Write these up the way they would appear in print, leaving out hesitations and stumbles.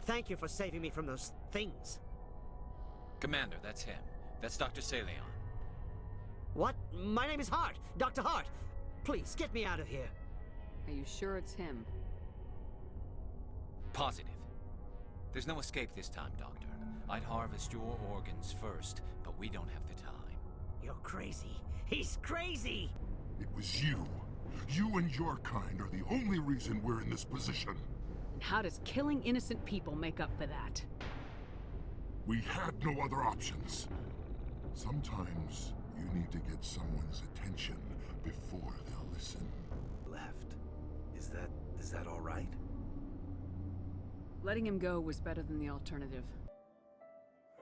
Thank you for saving me from those things. Commander, that's him. That's Dr. Salarian. What? My name is Hart. Dr. Hart. Please, get me out of here. Are you sure it's him? Positive. There's no escape this time, Doctor. I'd harvest your organs first, but we don't have the time. You're crazy. He's crazy! It was you. You and your kind are the only reason we're in this position. And how does killing innocent people make up for that? We had no other options. Sometimes you need to get someone's attention before they'll listen. Left. Is that all right? Letting him go was better than the alternative.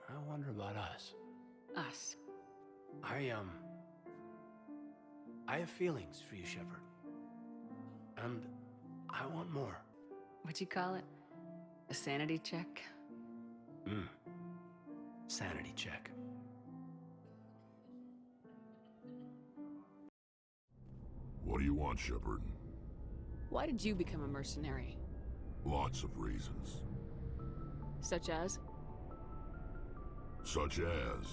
I wonder about us. Us. I have feelings for you, Shepard. And I want more. What'd you call it? A sanity check? Sanity check. What do you want, Shepard? Why did you become a mercenary? Lots of reasons. Such as? Such as,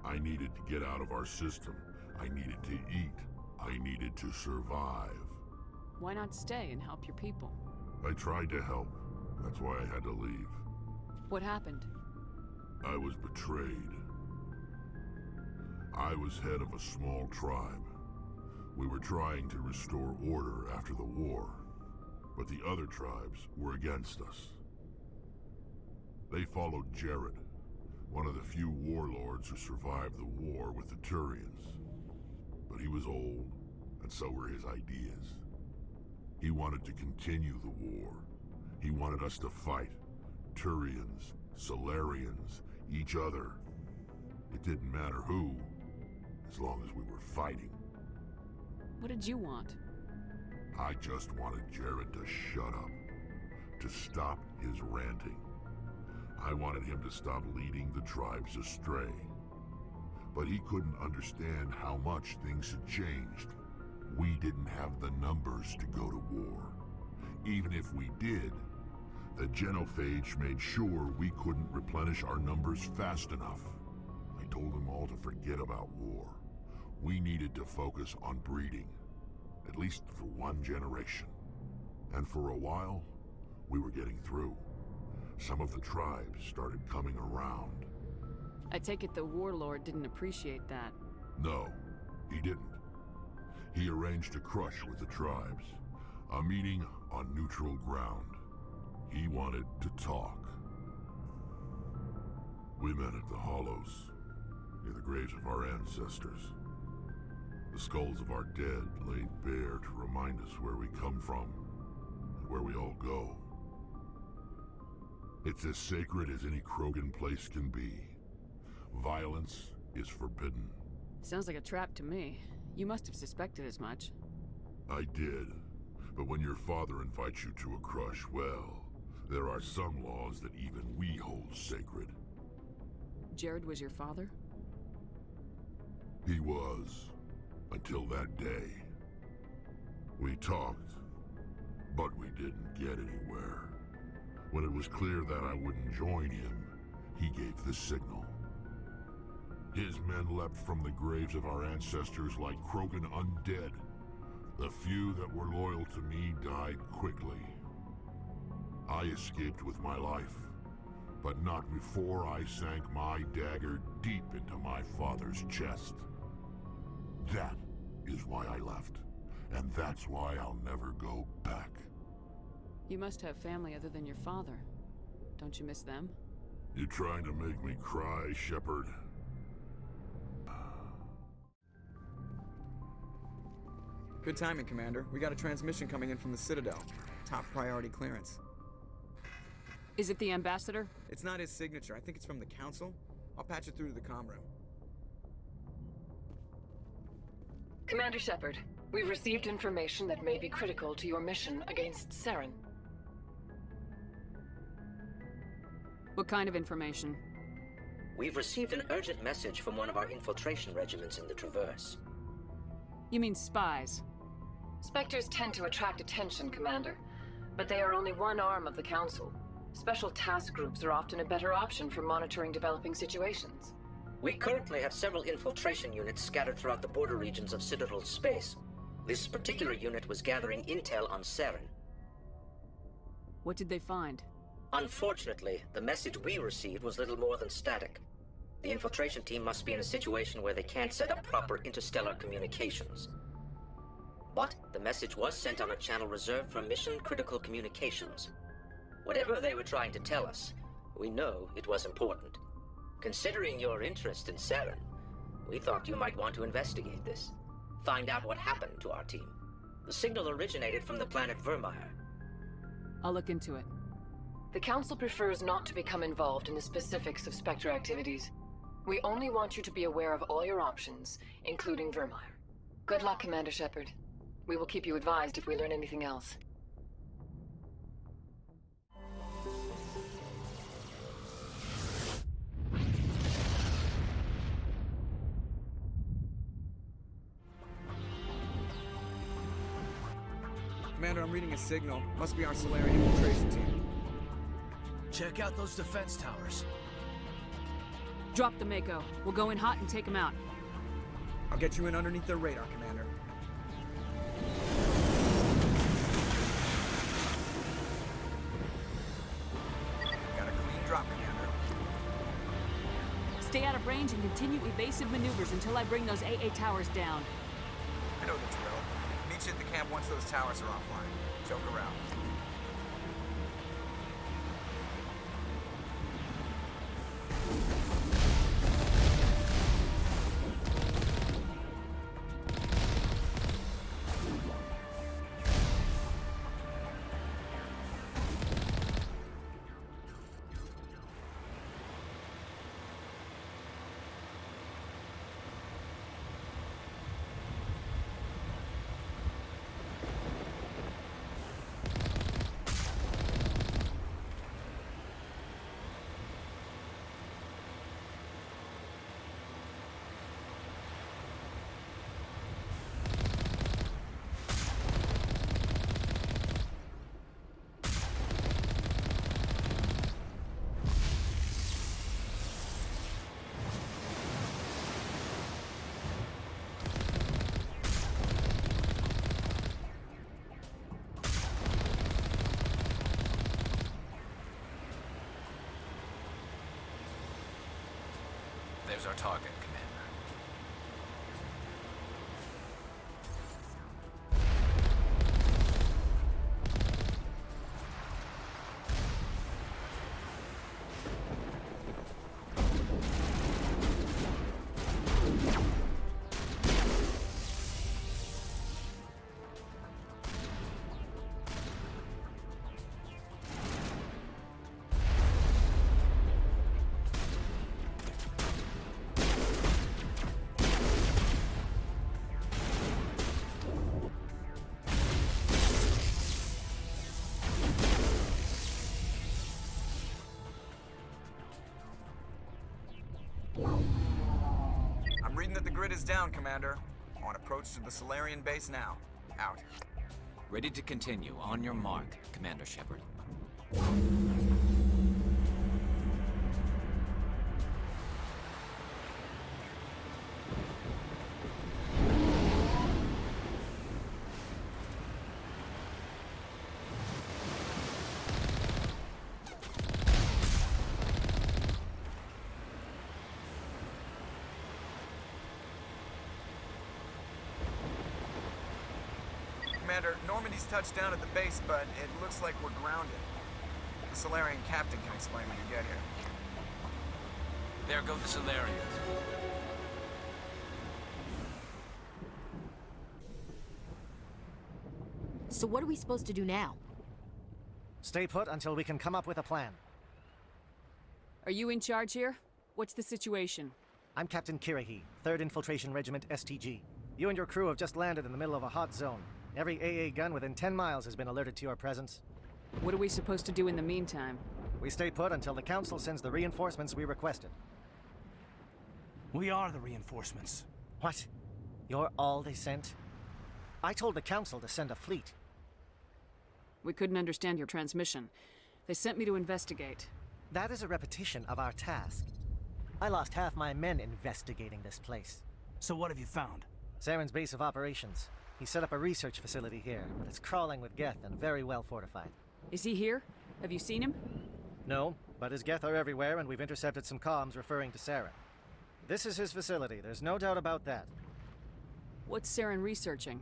I needed to get out of our system. I needed to eat. I needed to survive. Why not stay and help your people? I tried to help. That's why I had to leave. What happened? I was betrayed. I was head of a small tribe. We were trying to restore order after the war, but the other tribes were against us. They followed Jared, one of the few warlords who survived the war with the Turians. But he was old, and so were his ideas. He wanted to continue the war. He wanted us to fight. Turians, Salarians, each other. It didn't matter who, as long as we were fighting. What did you want? I just wanted Jared to shut up, to stop his ranting. I wanted him to stop leading the tribes astray. But he couldn't understand how much things had changed. We didn't have the numbers to go to war. Even if we did, the genophage made sure we couldn't replenish our numbers fast enough. I told them all to forget about war. We needed to focus on breeding, at least for one generation. And for a while, we were getting through. Some of the tribes started coming around. I take it the warlord didn't appreciate that. No, he didn't. He arranged a crush with the tribes, a meeting on neutral ground. He wanted to talk. We met at the Hollows, near the graves of our ancestors. The skulls of our dead laid bare to remind us where we come from and where we all go. It's as sacred as any Krogan place can be. Violence is forbidden. Sounds like a trap to me. You must have suspected as much. I did. But when your father invites you to a crush, well, there are some laws that even we hold sacred. Jared was your father? He was. Until that day. We talked, but we didn't get anywhere. When it was clear that I wouldn't join him, he gave the signal. His men leapt from the graves of our ancestors like Krogan undead. The few that were loyal to me died quickly. I escaped with my life, but not before I sank my dagger deep into my father's chest. That is why I left, and that's why I'll never go back. You must have family other than your father. Don't you miss them? You trying to make me cry, Shepard? Good timing, Commander. We got a transmission coming in from the Citadel. Top priority clearance. Is it the ambassador? It's not his signature. I think it's from the Council. I'll patch it through to the comm room. Commander Shepard, we've received information that may be critical to your mission against Saren. What kind of information? We've received an urgent message from one of our infiltration regiments in the Traverse. You mean spies? Spectres tend to attract attention, Commander, but they are only one arm of the Council. Special task groups are often a better option for monitoring developing situations. We currently have several infiltration units scattered throughout the border regions of Citadel's space. This particular unit was gathering intel on Saren. What did they find? Unfortunately, the message we received was little more than static. The infiltration team must be in a situation where they can't set up proper interstellar communications. But the message was sent on a channel reserved for mission-critical communications. Whatever they were trying to tell us, we know it was important. Considering your interest in Saren, we thought you might want to investigate this. Find out what happened to our team. The signal originated from the planet Virmire. I'll look into it. The Council prefers not to become involved in the specifics of Spectre activities. We only want you to be aware of all your options, including Virmire. Good luck, Commander Shepard. We will keep you advised if we learn anything else. Commander, I'm reading a signal. Must be our Salarian infiltration team. Check out those defense towers. Drop the Mako. We'll go in hot and take them out. I'll get you in underneath their radar, Commander. Got a clean drop, Commander. Stay out of range and continue evasive maneuvers until I bring those AA towers down. I know the drill. Meet you at the camp once those towers are offline. Joke around. There's our target, Commander. I'm reading that the grid is down, Commander. On approach to the Salarian base now. Out. Ready to continue. On your mark, Commander Shepard. Commander, Normandy's touched down at the base, but it looks like we're grounded. The Salarian captain can explain when you get here. There go the Salarians. So what are we supposed to do now? Stay put until we can come up with a plan. Are you in charge here? What's the situation? I'm Captain Kirahi, 3rd Infiltration Regiment STG. You and your crew have just landed in the middle of a hot zone. Every AA gun within 10 miles has been alerted to your presence. What are we supposed to do in the meantime? We stay put until the Council sends the reinforcements we requested. We are the reinforcements. What? You're all they sent? I told the Council to send a fleet. We couldn't understand your transmission. They sent me to investigate. That is a repetition of our task. I lost half my men investigating this place. So what have you found? Saren's base of operations. He set up a research facility here, but it's crawling with Geth and very well fortified. Is he here? Have you seen him? No, but his Geth are everywhere, and we've intercepted some comms referring to Saren. This is his facility, there's no doubt about that. What's Saren researching?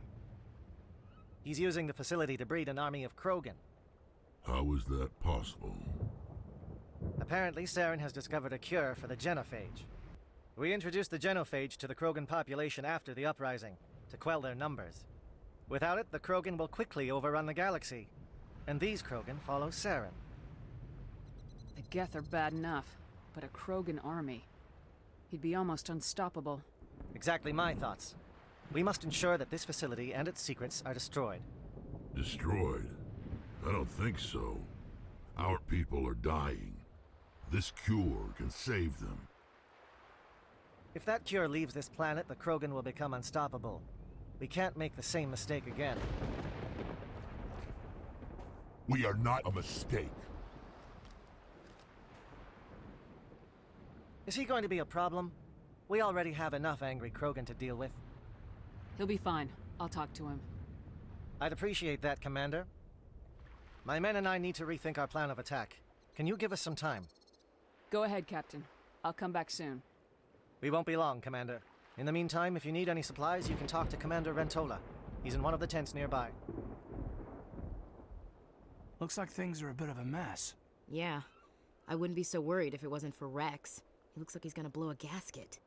He's using the facility to breed an army of Krogan. How is that possible? Apparently, Saren has discovered a cure for the genophage. We introduced the genophage to the Krogan population after the uprising, to quell their numbers. Without it, the Krogan will quickly overrun the galaxy. And these Krogan follow Saren. The Geth are bad enough, but a Krogan army. He'd be almost unstoppable. Exactly my thoughts. We must ensure that this facility and its secrets are destroyed. Destroyed? I don't think so. Our people are dying. This cure can save them. If that cure leaves this planet, the Krogan will become unstoppable. We can't make the same mistake again. We are not a mistake. Is he going to be a problem? We already have enough angry Krogan to deal with. He'll be fine. I'll talk to him. I'd appreciate that, Commander. My men and I need to rethink our plan of attack. Can you give us some time? Go ahead, Captain. I'll come back soon. We won't be long, Commander. In the meantime, if you need any supplies, you can talk to Commander Rentola. He's in one of the tents nearby. Looks like things are a bit of a mess. Yeah. I wouldn't be so worried if it wasn't for Rex. He looks like he's gonna blow a gasket.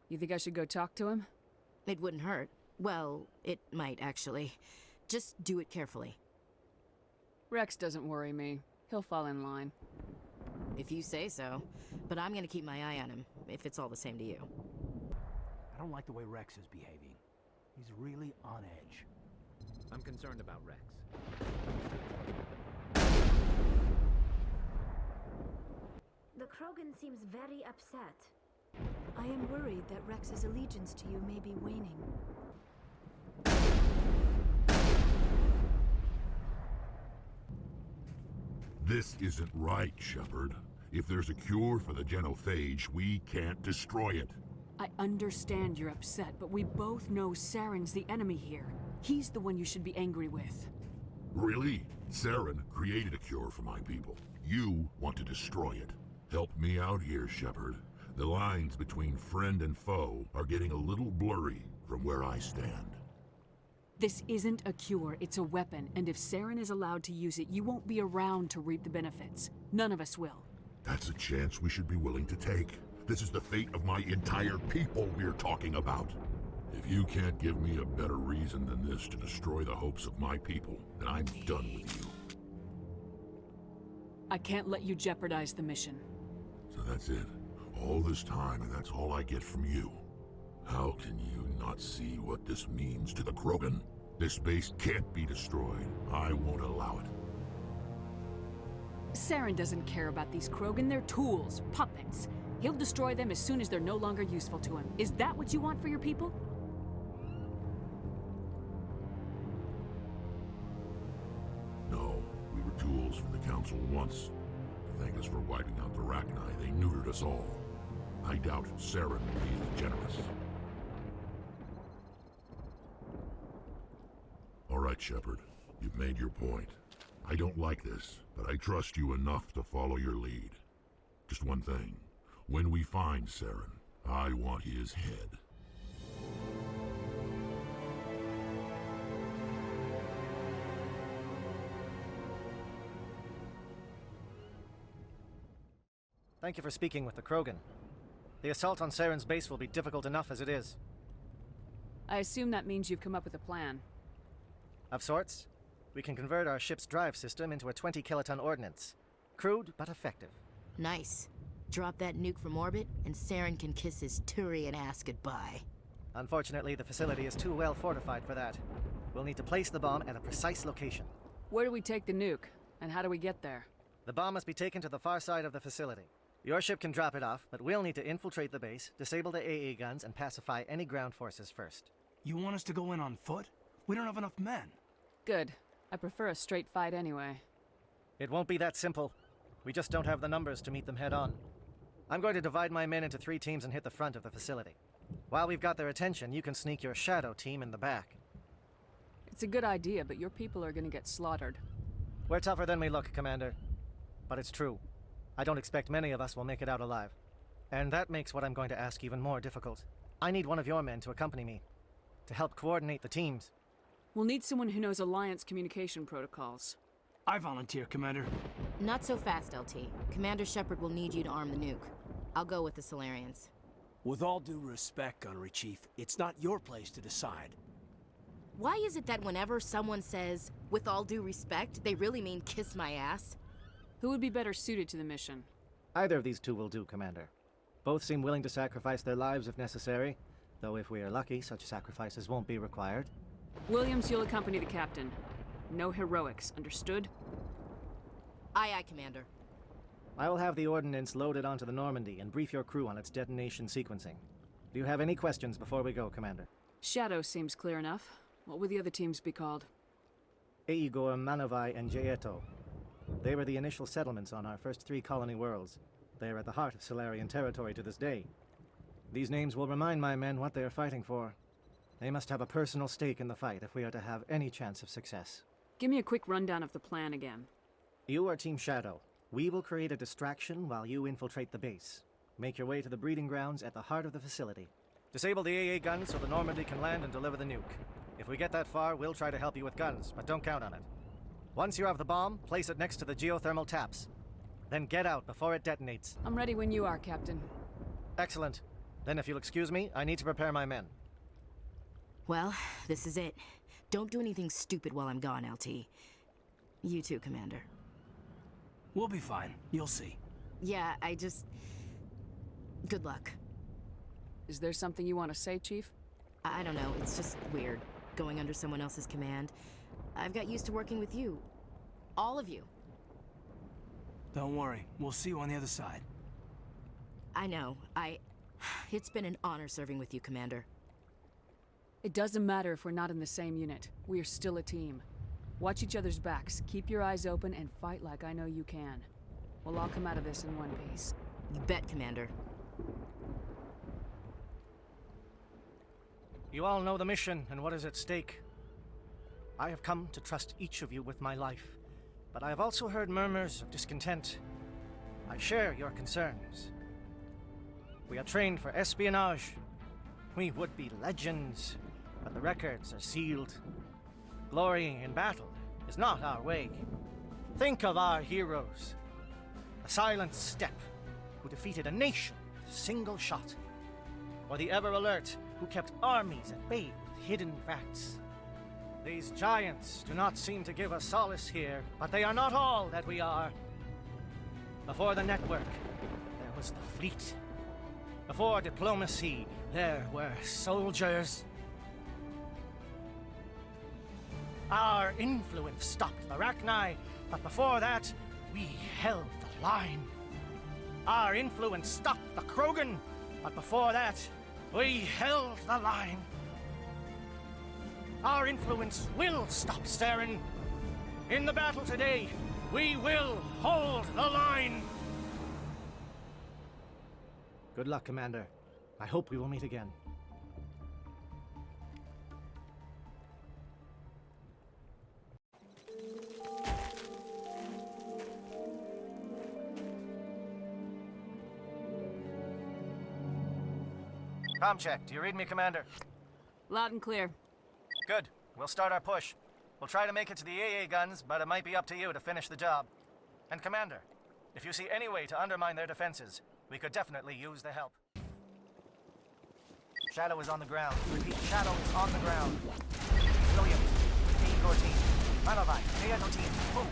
You think I should go talk to him? It wouldn't hurt. Well, it might, actually. Just do it carefully. Rex doesn't worry me. He'll fall in line. If you say so. But I'm gonna keep my eye on him, if it's all the same to you. I don't like the way Rex is behaving. He's really on edge. I'm concerned about Rex. The Krogan seems very upset. I am worried that Rex's allegiance to you may be waning. This isn't right, Shepard. If there's a cure for the genophage, we can't destroy it. I understand you're upset, but we both know Saren's the enemy here. He's the one you should be angry with. Really? Saren created a cure for my people. You want to destroy it. Help me out here, Shepard. The lines between friend and foe are getting a little blurry from where I stand. This isn't a cure, it's a weapon, and if Saren is allowed to use it, you won't be around to reap the benefits. None of us will. That's a chance we should be willing to take. This is the fate of my entire people we're talking about. If you can't give me a better reason than this to destroy the hopes of my people, then I'm done with you. I can't let you jeopardize the mission. So that's it. All this time, and that's all I get from you. How can you not see what this means to the Krogan? This base can't be destroyed. I won't allow it. Saren doesn't care about these Krogan. They're tools, puppets. He'll destroy them as soon as they're no longer useful to him. Is that what you want for your people? No, we were tools for the Council once. To thank us for wiping out the Rachni, they neutered us all. I doubt Saren will be as generous. All right, Shepard. You've made your point. I don't like this, but I trust you enough to follow your lead. Just one thing. When we find Saren, I want his head. Thank you for speaking with the Krogan. The assault on Saren's base will be difficult enough as it is. I assume that means you've come up with a plan. Of sorts. We can convert our ship's drive system into a 20-kiloton ordnance. Crude, but effective. Nice. Drop that nuke from orbit, and Saren can kiss his Turian ass goodbye. Unfortunately, the facility is too well fortified for that. We'll need to place the bomb at a precise location. Where do we take the nuke? And how do we get there? The bomb must be taken to the far side of the facility. Your ship can drop it off, but we'll need to infiltrate the base, disable the AA guns, and pacify any ground forces first. You want us to go in on foot? We don't have enough men. Good. I prefer a straight fight anyway. It won't be that simple. We just don't have the numbers to meet them head on. I'm going to divide my men into 3 teams and hit the front of the facility. While we've got their attention, you can sneak your shadow team in the back. It's a good idea, but your people are gonna get slaughtered. We're tougher than we look, Commander. But it's true. I don't expect many of us will make it out alive. And that makes what I'm going to ask even more difficult. I need one of your men to accompany me, to help coordinate the teams. We'll need someone who knows Alliance communication protocols. I volunteer, Commander. Not so fast, LT. Commander Shepard will need you to arm the nuke. I'll go with the Salarians. With all due respect, Gunnery Chief, it's not your place to decide. Why is it that whenever someone says, with all due respect, they really mean kiss my ass? Who would be better suited to the mission? Either of these 2 will do, Commander. Both seem willing to sacrifice their lives if necessary, though if we are lucky, such sacrifices won't be required. Williams, you'll accompany the captain. No heroics, understood? Aye, aye, Commander. I will have the ordnance loaded onto the Normandy and brief your crew on its detonation sequencing. Do you have any questions before we go, Commander? Shadow seems clear enough. What would the other teams be called? Igor, Manovai, and Jaeto. They were the initial settlements on our first 3 colony worlds. They are at the heart of Salarian territory to this day. These names will remind my men what they are fighting for. They must have a personal stake in the fight if we are to have any chance of success. Give me a quick rundown of the plan again. You are Team Shadow. We will create a distraction while you infiltrate the base. Make your way to the breeding grounds at the heart of the facility. Disable the AA guns so the Normandy can land and deliver the nuke. If we get that far, we'll try to help you with guns, but don't count on it. Once you have the bomb, place it next to the geothermal taps. Then get out before it detonates. I'm ready when you are, Captain. Excellent. Then if you'll excuse me, I need to prepare my men. Well, this is it. Don't do anything stupid while I'm gone, LT. You too, Commander. We'll be fine. You'll see. Yeah, good luck. Is there something you want to say, Chief? I don't know, it's just weird, going under someone else's command. I've got used to working with you. All of you. Don't worry. We'll see you on the other side. I know. It's been an honor serving with you, Commander. It doesn't matter if we're not in the same unit. We are still a team. Watch each other's backs, keep your eyes open, and fight like I know you can. We'll all come out of this in one piece. You bet, Commander. You all know the mission and what is at stake. I have come to trust each of you with my life, but I have also heard murmurs of discontent. I share your concerns. We are trained for espionage. We would be legends, but the records are sealed. Glorying in battle is not our way. Think of our heroes. The silent steppe, who defeated a nation with a single shot. Or the ever-alert, who kept armies at bay with hidden facts. These giants do not seem to give us solace here, but they are not all that we are. Before the network, there was the fleet. Before diplomacy, there were soldiers. Our influence stopped the Rachni, but before that, we held the line. Our influence stopped the Krogan, but before that, we held the line. Our influence will stop Saren. In the battle today, we will hold the line. Good luck, Commander. I hope we will meet again. Comm check. Do you read me, Commander? Loud and clear. Good. We'll start our push. We'll try to make it to the AA guns, but it might be up to you to finish the job. And Commander, if you see any way to undermine their defenses, we could definitely use the help. Shadow is on the ground. Repeat, Shadow is on the ground. Williams, Igor team. Manovai, Jaeto team. Move.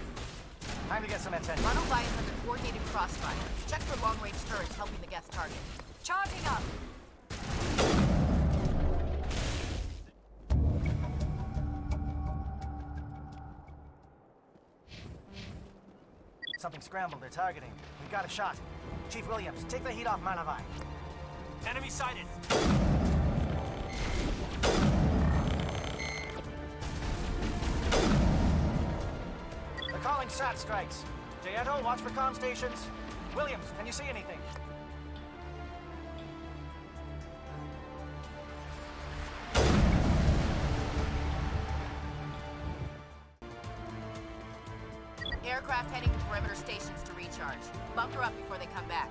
Time to get some attention. Manovai is under coordinated crossfire. Check for long-range turrets helping the guest target. Charging up! Something scrambled. They're targeting. We got a shot. Chief Williams, take the heat off Manovai. Enemy sighted. They're calling SAT strikes. Dieto, watch for comm stations. Williams, can you see anything? Aircraft heading to perimeter stations to recharge. Bunker up before they come back.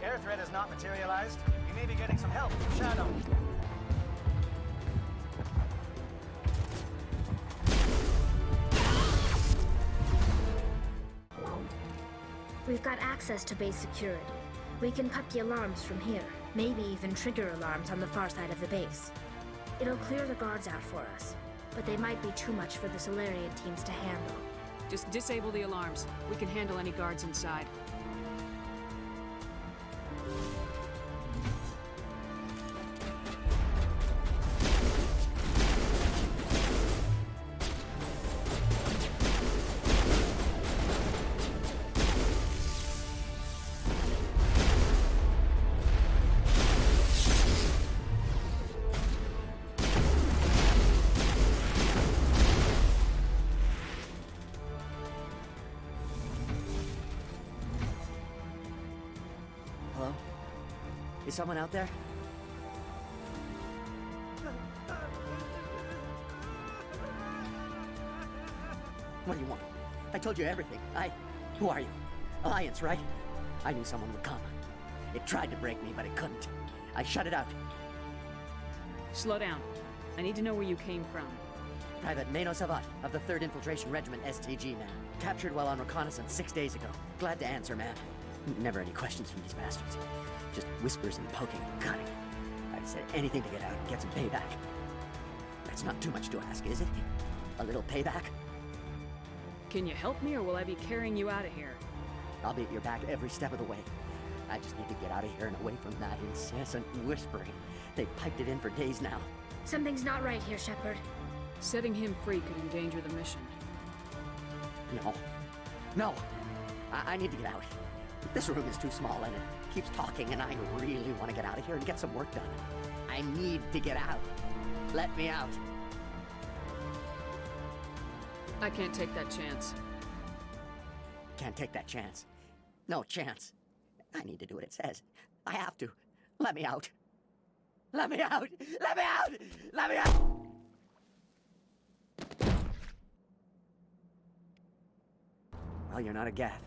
Air threat has not materialized. You may be getting some help from Shadow. We've got access to base security. We can cut the alarms from here. Maybe even trigger alarms on the far side of the base. It'll clear the guards out for us. But they might be too much for the Salarian teams to handle. Just disable the alarms. We can handle any guards inside. Hello? Is someone out there? What do you want? I told you everything. Who are you? Alliance, right? I knew someone would come. It tried to break me, but it couldn't. I shut it out. Slow down. I need to know where you came from. Private Mano Savat of the 3rd Infiltration Regiment STG, man. Captured while on reconnaissance 6 days ago. Glad to answer, man. Never any questions from these bastards. Just whispers and poking and cutting. I'd said anything to get out and get some payback. That's not too much to ask, is it? A little payback? Can you help me, or will I be carrying you out of here? I'll be at your back every step of the way. I just need to get out of here and away from that incessant whispering. They've piped it in for days now. Something's not right here, Shepard. Setting him free could endanger the mission. No. I need to get out. This room is too small and it keeps talking, and I really want to get out of here and get some work done. I need to get out. Let me out. I can't take that chance. Can't take that chance. No chance. I need to do what it says. I have to. Let me out. Let me out! Let me out! Let me out! Well, you're not a Gath,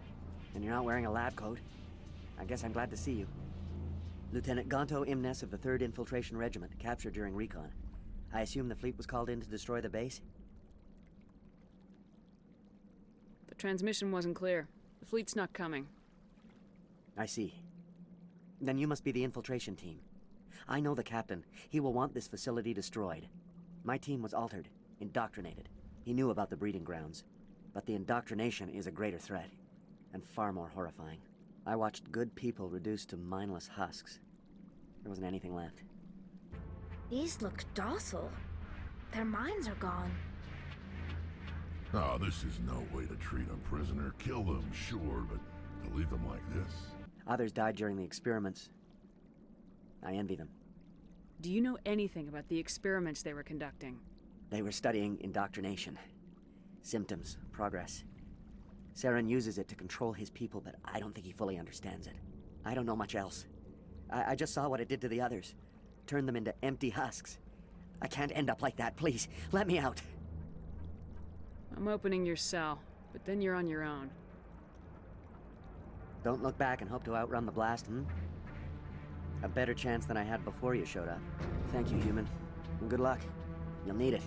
and you're not wearing a lab coat. I guess I'm glad to see you. Lieutenant Gonto Imnes of the 3rd Infiltration Regiment, captured during recon. I assume the fleet was called in to destroy the base? The transmission wasn't clear. The fleet's not coming. I see. Then you must be the infiltration team. I know the captain. He will want this facility destroyed. My team was altered, indoctrinated. He knew about the breeding grounds. But the indoctrination is a greater threat, and far more horrifying. I watched good people reduced to mindless husks. There wasn't anything left. These look docile. Their minds are gone. Oh, this is no way to treat a prisoner. Kill them, sure, but to leave them like this? Others died during the experiments. I envy them. Do you know anything about the experiments they were conducting? They were studying indoctrination. Symptoms, progress. Saren uses it to control his people, but I don't think he fully understands it. I don't know much else. I just saw what it did to the others. Turned them into empty husks. I can't end up like that, please. Let me out. I'm opening your cell, but then you're on your own. Don't look back and hope to outrun the blast, A better chance than I had before you showed up. Thank you, human. And good luck. You'll need it.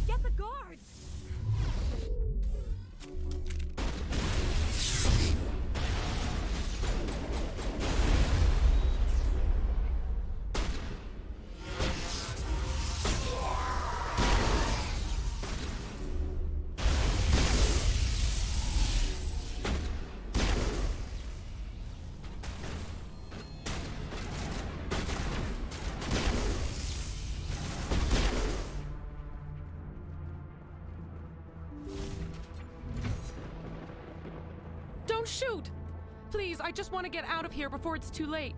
Get the guards! shoot! Please, I just want to get out of here before it's too late.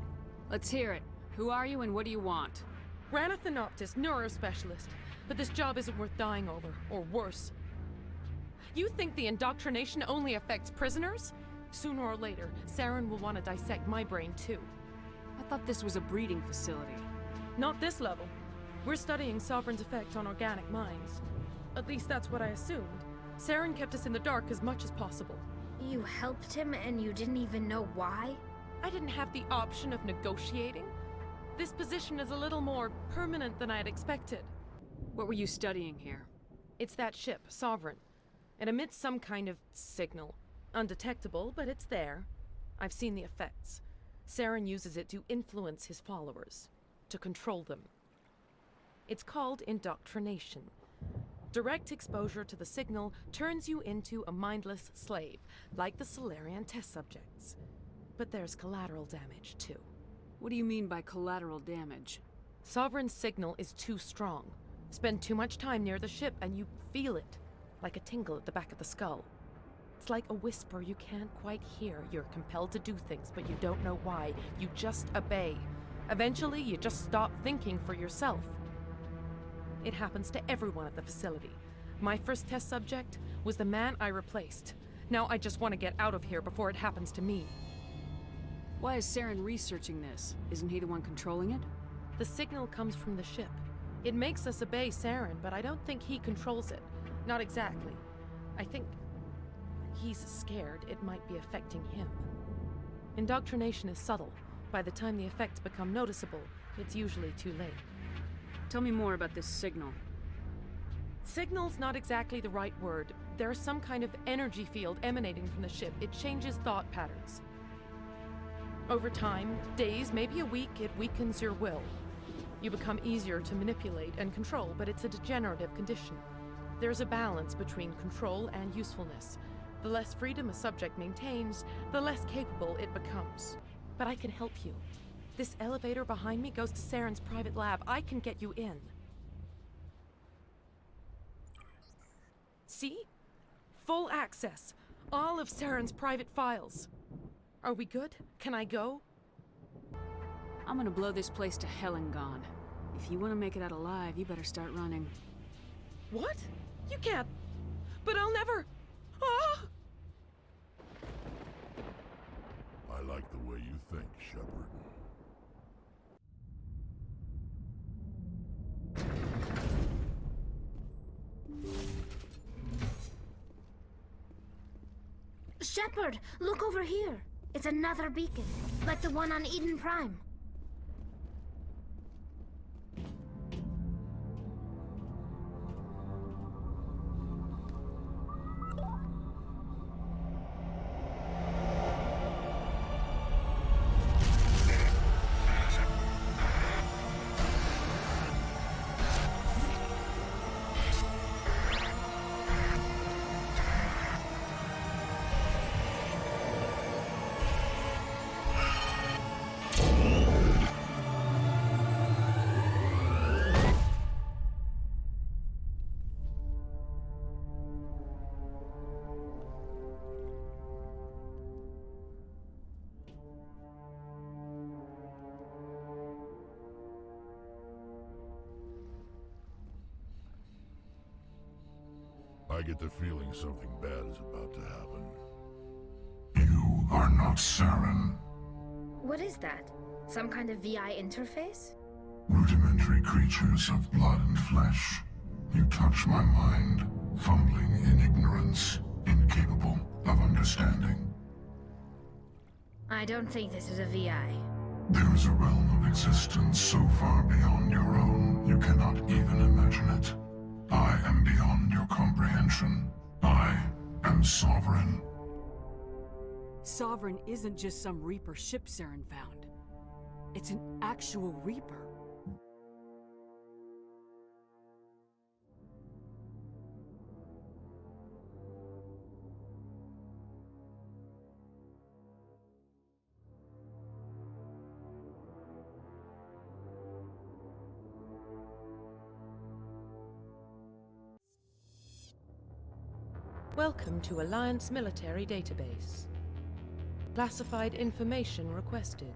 Let's hear it. Who are you and what do you want? Ranathanoptis, neurospecialist. But this job isn't worth dying over, or worse. You think the indoctrination only affects prisoners? Sooner or later, Saren will want to dissect my brain too. I thought this was a breeding facility. Not this level. We're studying Sovereign's effect on organic minds. At least that's what I assumed. Saren kept us in the dark as much as possible. You helped him and you didn't even know why? I didn't have the option of negotiating. This position is a little more permanent than I had expected. What were you studying here? It's that ship, Sovereign. It emits some kind of signal. Undetectable, but it's there. I've seen the effects. Saren uses it to influence his followers, to control them. It's called indoctrination. Direct exposure to the signal turns you into a mindless slave, like the Salarian test subjects. But there's collateral damage, too. What do you mean by collateral damage? Sovereign's signal is too strong. Spend too much time near the ship and you feel it, like a tingle at the back of the skull. It's like a whisper you can't quite hear. You're compelled to do things, but you don't know why. You just obey. Eventually, you just stop thinking for yourself. It happens to everyone at the facility. My first test subject was the man I replaced. Now I just want to get out of here before it happens to me. Why is Saren researching this? Isn't he the one controlling it? The signal comes from the ship. It makes us obey Saren, but I don't think he controls it. Not exactly. I think he's scared it might be affecting him. Indoctrination is subtle. By the time the effects become noticeable, it's usually too late. Tell me more about this signal. Signal's not exactly the right word. There's some kind of energy field emanating from the ship. It changes thought patterns. Over time, days, maybe a week, it weakens your will. You become easier to manipulate and control, but it's a degenerative condition. There's a balance between control and usefulness. The less freedom a subject maintains, the less capable it becomes. But I can help you. This elevator behind me goes to Saren's private lab. I can get you in. See? Full access. All of Saren's private files. Are we good? Can I go? I'm gonna blow this place to hell and gone. If you want to make it out alive, you better start running. What? You can't. But I'll never. Ah! I like the way you think, Shepard. Shepard, look over here. It's another beacon, like the one on Eden Prime. I get the feeling something bad is about to happen. You are not Saren. What is that? Some kind of VI interface? Rudimentary creatures of blood and flesh. You touch my mind, fumbling in ignorance, incapable of understanding. I don't think this is a VI. There is a realm of existence so far beyond your own, you cannot even imagine it. I am beyond your comprehension. I am Sovereign. Sovereign isn't just some Reaper ship Saren found. It's an actual Reaper. Welcome to Alliance Military Database. Classified information requested.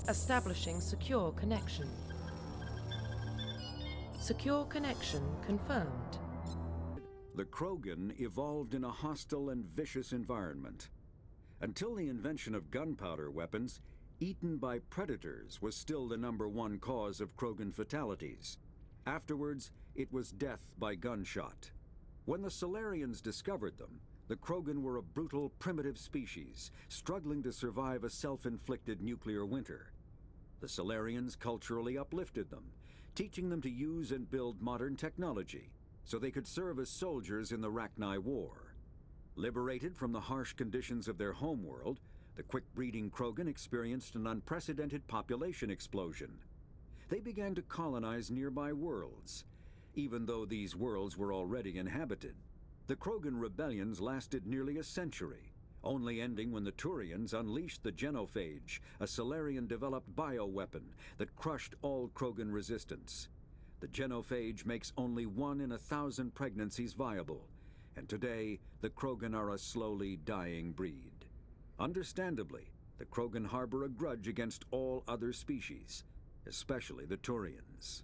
Establishing secure connection. Secure connection confirmed. The Krogan evolved in a hostile and vicious environment. Until the invention of gunpowder weapons, eaten by predators was still the #1 cause of Krogan fatalities. Afterwards, it was death by gunshot. When the Salarians discovered them, the Krogan were a brutal, primitive species, struggling to survive a self-inflicted nuclear winter. The Salarians culturally uplifted them, teaching them to use and build modern technology, so they could serve as soldiers in the Rachni War. Liberated from the harsh conditions of their homeworld, the quick-breeding Krogan experienced an unprecedented population explosion. They began to colonize nearby worlds. Even though these worlds were already inhabited, the Krogan rebellions lasted nearly a century, only ending when the Turians unleashed the Genophage, a Salarian-developed bioweapon that crushed all Krogan resistance. The Genophage makes only 1 in 1,000 pregnancies viable, and today the Krogan are a slowly dying breed. Understandably, the Krogan harbor a grudge against all other species, especially the Turians.